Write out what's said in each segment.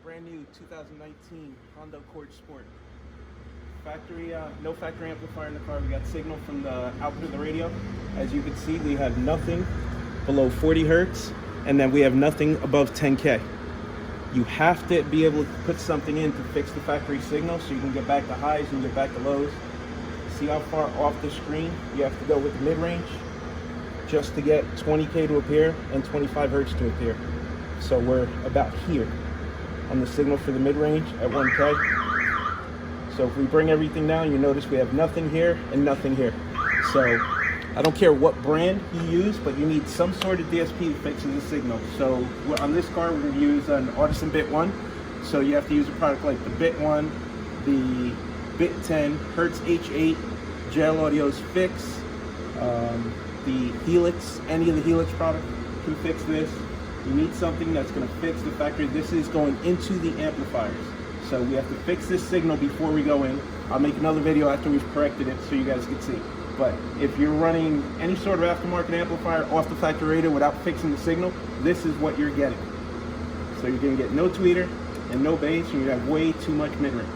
brand new 2019 Honda Accord Sport. Factory, no factory amplifier in the car. We got signal from the output of the radio. As you can see, we have nothing below 40 hertz, and then we have nothing above 10K. You have to be able to put something in to fix the factory signal so you can get back to highs and get back to lows. See how far off the screen you have to go with the mid-range just to get 20K to appear and 25 hertz to appear. So we're about here on the signal for the mid-range at 1K. So if we bring everything down, you notice we have nothing here and nothing here. So I don't care what brand you use, but you need some sort of DSP that fixes the signal. So on this car, we're going to use an Audison Bit 1. So you have to use a product like the Bit 1, the Bit 10, Hertz H8, JL Audio's Fix, the Helix, any of the Helix product can fix this. You need something that's going to fix the factory. This is going into the amplifiers. So we have to fix this signal before we go in. I'll make another video after we've corrected it so you guys can see. But if you're running any sort of aftermarket amplifier off the factory radio without fixing the signal, this is what you're getting. So you're going to get no tweeter and no bass, and you have way too much mid-range.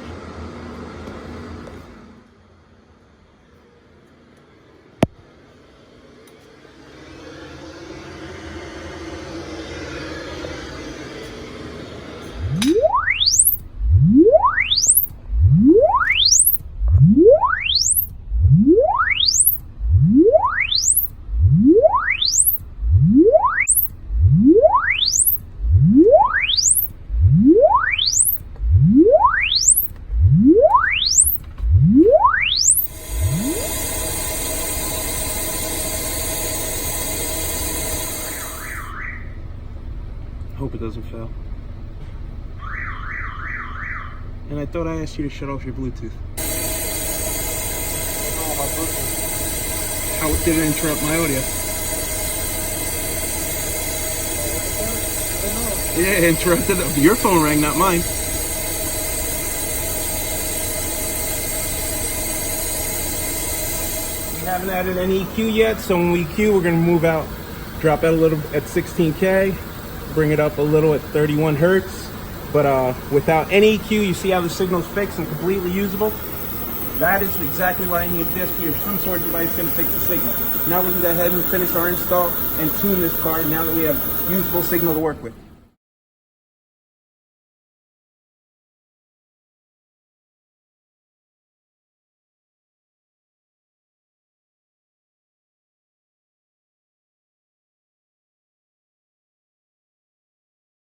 Hope it doesn't fail. And I thought I asked you to shut off your Bluetooth. How did it interrupt my audio? Yeah, it interrupted. Your phone rang, not mine. We haven't added any EQ yet, so when we EQ, we're going to move out, drop out a little at 16K. Bring it up a little at 31 hertz, but without any EQ, you see how the signal's fixed and completely usable? That is exactly why I need a DSP or some sort of device going to fix the signal. Now we can go ahead and finish our install and tune this car now that we have usable signal to work with.